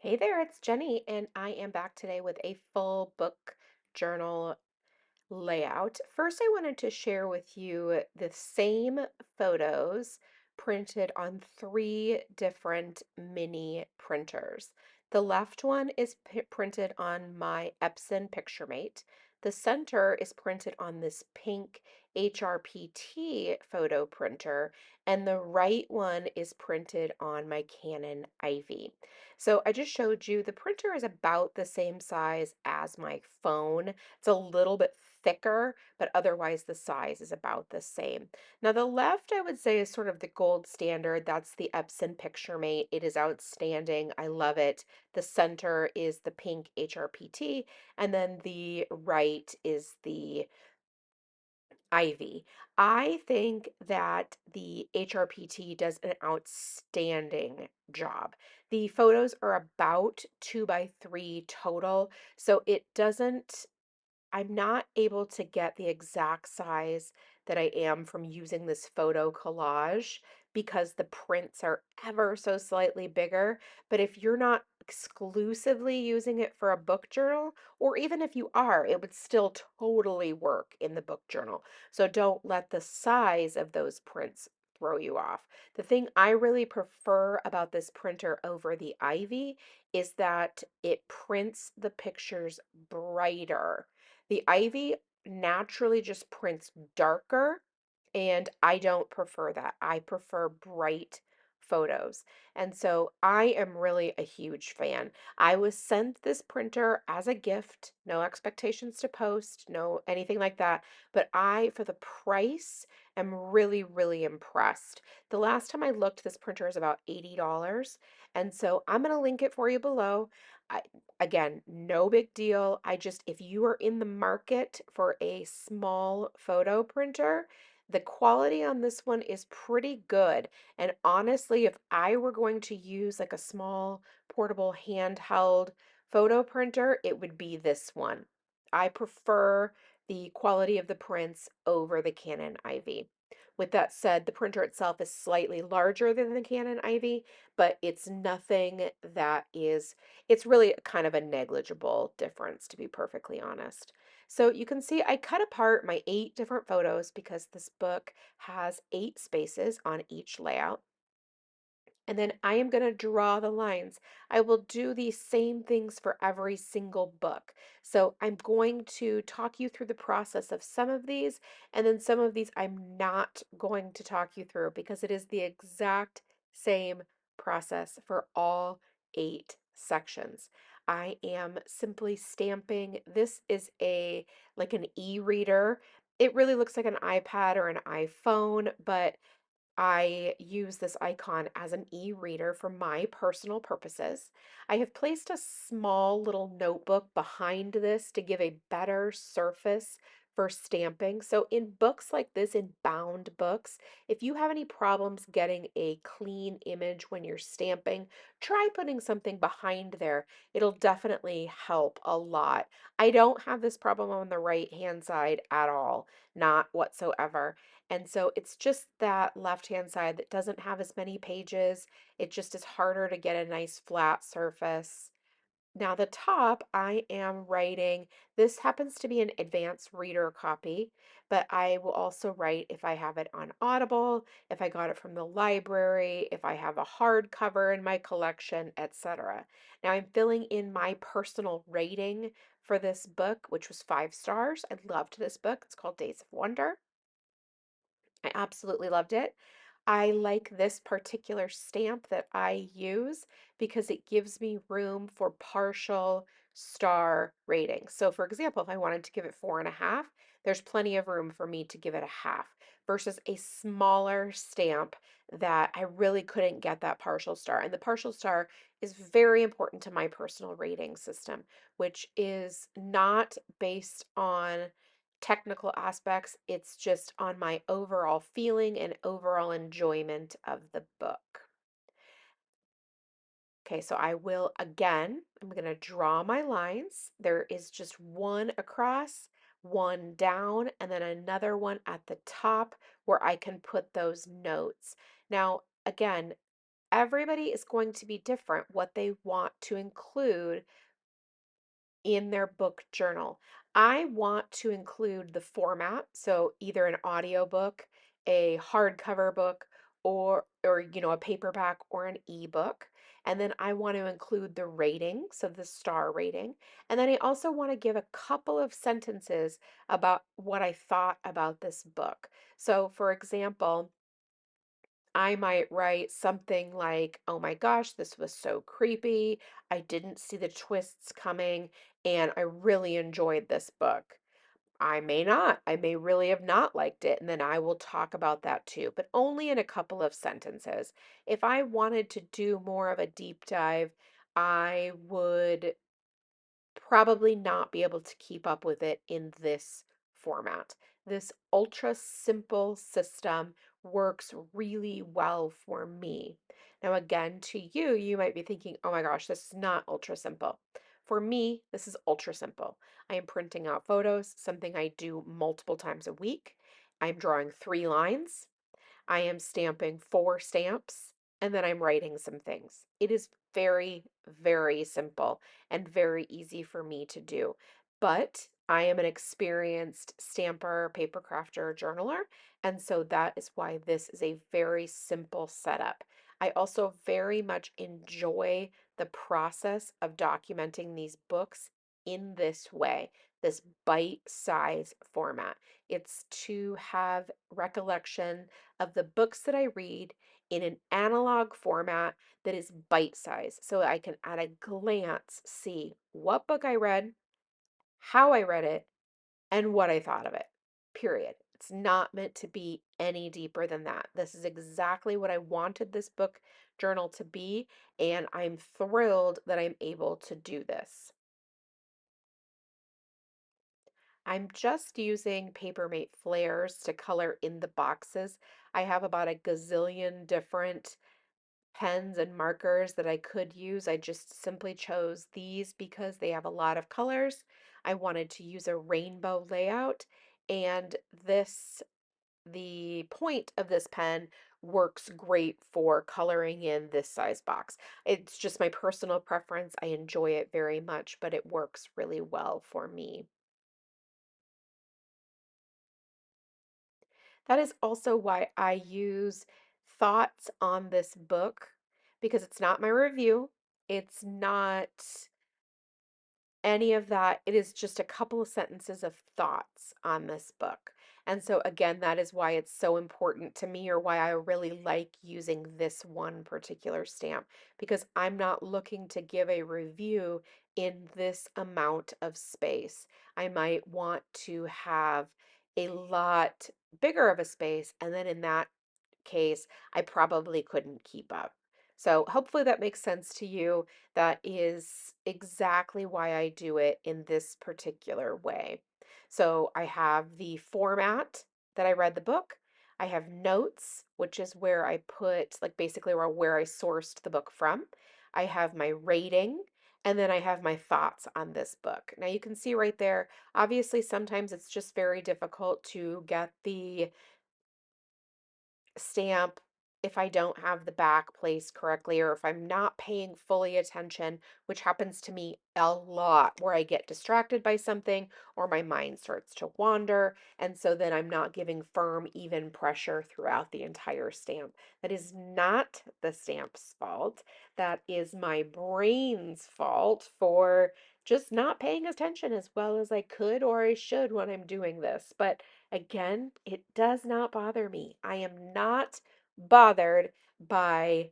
Hey there, it's Jenny, and I am back today with a full book journal layout. First, I wanted to share with you the same photos printed on three different mini printers. The left one is printed on my Epson PictureMate. The center is printed on this pink HRPT photo printer, and the right one is printed on my Canon Ivy. So I just showed you the printer is about the same size as my phone. It's a little bit thicker, but otherwise the size is about the same. Now the left I would say is sort of the gold standard. That's the Epson PictureMate. It is outstanding. I love it. The center is the pink HRPT, and then the right is the Ivy. I think that the HRPT does an outstanding job. The photos are about 2 by 3 total, so it doesn't I'm not able to get the exact size that I am from using this photo collage because the prints are ever so slightly bigger. But if you're not exclusively using it for a book journal, or even if you are, it would still totally work in the book journal. So don't let the size of those prints throw you off. The thing I really prefer about this printer over the Ivy is that it prints the pictures brighter. The Ivy naturally just prints darker, and I don't prefer that. I prefer bright photos. And so I am really a huge fan. I was sent this printer as a gift, no expectations to post, no anything like that. But I, for the price, am really, really impressed. The last time I looked, this printer is about $80. And so I'm going to link it for you below. I, Again, no big deal. If you are in the market for a small photo printer, the quality on this one is pretty good. And honestly, if I were going to use like a small portable handheld photo printer, it would be this one. I prefer the quality of the prints over the Canon Ivy. With that said, the printer itself is slightly larger than the Canon Ivy, but it's nothing that is it's really kind of a negligible difference, to be perfectly honest. So you can see I cut apart my 8 different photos because this book has 8 spaces on each layout. And then I am going to draw the lines. I will do these same things for every single book. So I'm going to talk you through the process of some of these, and then some of these I'm not going to talk you through because it is the exact same process for all 8 sections. I am simply stamping. This is a like an e-reader. It really looks like an iPad or an iPhone, but I use this icon as an e-reader for my personal purposes. I have placed a small little notebook behind this to give a better surface for stamping. So in books like this, in bound books, if you have any problems getting a clean image when you're stamping, try putting something behind there. It'll definitely help a lot. I don't have this problem on the right hand side at all, not whatsoever. And so it's just that left-hand side that doesn't have as many pages. It just is harder to get a nice flat surface. Now the top, I am writing, this happens to be an advanced reader copy, but I will also write if I have it on Audible, if I got it from the library, if I have a hardcover in my collection, etc. Now I'm filling in my personal rating for this book, which was 5 stars. I loved this book. It's called Days of Wonder. I absolutely loved it. I like this particular stamp that I use because it gives me room for partial star ratings. So for example, if I wanted to give it 4.5, there's plenty of room for me to give it a half versus a smaller stamp that I really couldn't get that partial star. And the partial star is very important to my personal rating system, which is not based on technical aspects. It's just on my overall feeling and overall enjoyment of the book. Okay, so I will again, I'm going to draw my lines. There is just one across, one down, and then another one at the top where I can put those notes. Now, again, everybody is going to be different what they want to include in their book journal. I want to include the format, so either an audiobook, a hardcover book, or a paperback or an ebook. And then I want to include the rating, so the star rating. And then I also want to give a couple of sentences about what I thought about this book. So, for example, I might write something like, oh my gosh, this was so creepy. I didn't see the twists coming, and I really enjoyed this book. I may not. I may really have not liked it, and then I will talk about that too, but only in a couple of sentences. If I wanted to do more of a deep dive, I would probably not be able to keep up with it in this format. This ultra simple system works really well for me. Now, again, to you, you might be thinking, oh my gosh, this is not ultra simple. For me, this is ultra simple. I am printing out photos, something I do multiple times a week. I'm drawing 3 lines. I am stamping 4 stamps, and then I'm writing some things. It is very, very simple and very easy for me to do. But I am an experienced stamper, paper crafter, journaler, and so that is why this is a very simple setup. I also very much enjoy the process of documenting these books in this way, this bite-size format. It's to have recollection of the books that I read in an analog format that is bite size. So I can at a glance see what book I read, how I read it, and what I thought of it. Period. It's not meant to be any deeper than that. This is exactly what I wanted this book journal to be, and I'm thrilled that I'm able to do this. I'm just using Papermate flares to color in the boxes. I have about a gazillion different pens and markers that I could use. I just simply chose these because they have a lot of colors. I wanted to use a rainbow layout, and the point of this pen works great for coloring in this size box. It's just my personal preference. I enjoy it very much, but it works really well for me. That is also why I use thoughts on this book because it's not my review. It's not any of that. It is just a couple of sentences of thoughts on this book. And so, again, that is why it's so important to me, or why I really like using this one particular stamp, because I'm not looking to give a review in this amount of space. I might want to have a lot bigger of a space, and then in that case, I probably couldn't keep up. So hopefully that makes sense to you. That is exactly why I do it in this particular way. So I have the format that I read the book. I have notes, which is where I put, like, basically where I sourced the book from. I have my rating, and then I have my thoughts on this book. Now you can see right there, obviously sometimes it's just very difficult to get the stamp if I don't have the back placed correctly, or if I'm not paying fully attention, which happens to me a lot, where I get distracted by something or my mind starts to wander. And so then I'm not giving firm, even pressure throughout the entire stamp. That is not the stamp's fault. That is my brain's fault for just not paying attention as well as I could or I should when I'm doing this. But again, it does not bother me. I am not bothered by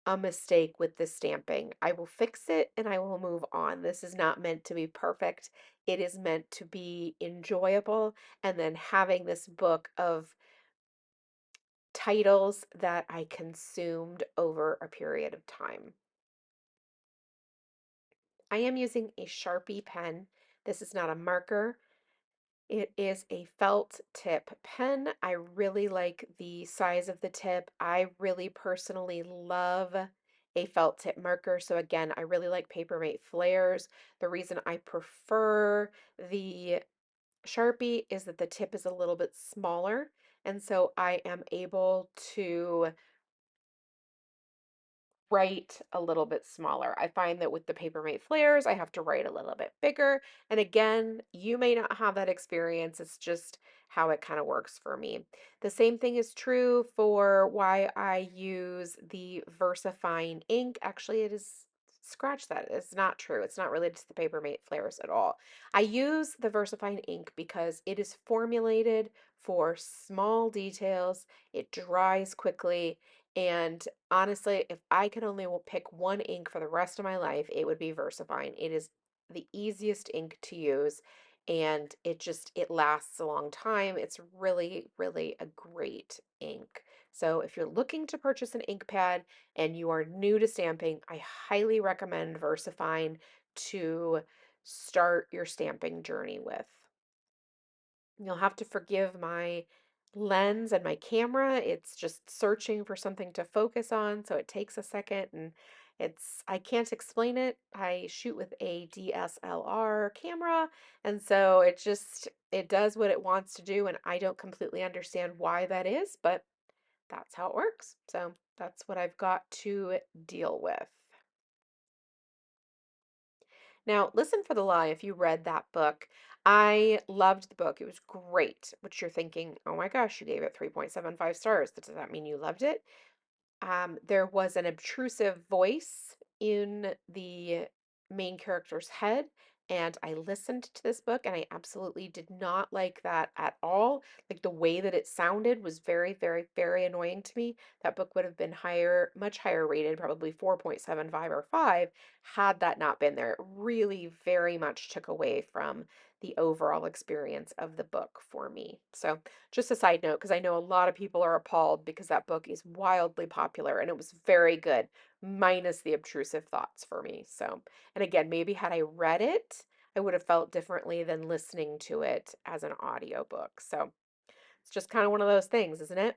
a mistake with the stamping. I will fix it and I will move on. This is not meant to be perfect. It is meant to be enjoyable, and then having this book of titles that I consumed over a period of time. I am using a Sharpie pen. This is not a marker. It is a felt tip pen. I really like the size of the tip. I really personally love a felt tip marker. So again, I really like Papermate flares. The reason I prefer the Sharpie is that the tip is a little bit smaller. And so I am able to write a little bit smaller. I find that with the Papermate flares, I have to write a little bit bigger. And again, you may not have that experience. It's just how it kind of works for me. The same thing is true for why I use the VersaFine ink. Actually, it is scratch that. It's not true. It's not related to the Papermate flares at all. I use the VersaFine ink because it is formulated for small details. It dries quickly, and honestly, if I could only pick one ink for the rest of my life, it would be VersaFine. It is the easiest ink to use, and it lasts a long time. It's really, really a great ink. So if you're looking to purchase an ink pad and you are new to stamping, I highly recommend VersaFine to start your stamping journey with. You'll have to forgive my lens and my camera. It's just searching for something to focus on, so it takes a second, and I can't explain it. I shoot with a DSLR camera, and so it does what it wants to do, and I don't completely understand why that is, but that's how it works. So that's what I've got to deal with. Now, Listen for the Lie, if you read that book, I loved the book. It was great, which you're thinking, oh my gosh, you gave it 3.75 stars. Does that mean you loved it? There was an obtrusive voice in the main character's head, and I listened to this book and I absolutely did not like that at all. Like the way that it sounded was very, very, very annoying to me. That book would have been higher, much higher rated, probably 4.75 or 5, had that not been there. It really very much took away from the overall experience of the book for me. So just a side note, because I know a lot of people are appalled because that book is wildly popular and it was very good, minus the obtrusive thoughts for me. So, and again, maybe had I read it, I would have felt differently than listening to it as an audiobook. So it's just kind of one of those things, isn't it?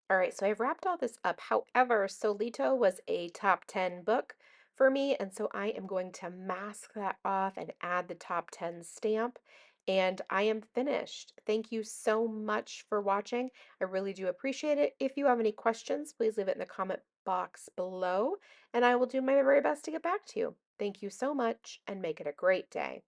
All right, so I've wrapped all this up. However, Solito was a top 10 book for me, and so I am going to mask that off and add the top 10 stamp, and I am finished. Thank you so much for watching. I really do appreciate it. If you have any questions, please leave it in the comment box below, and I will do my very best to get back to you. Thank you so much, and make it a great day.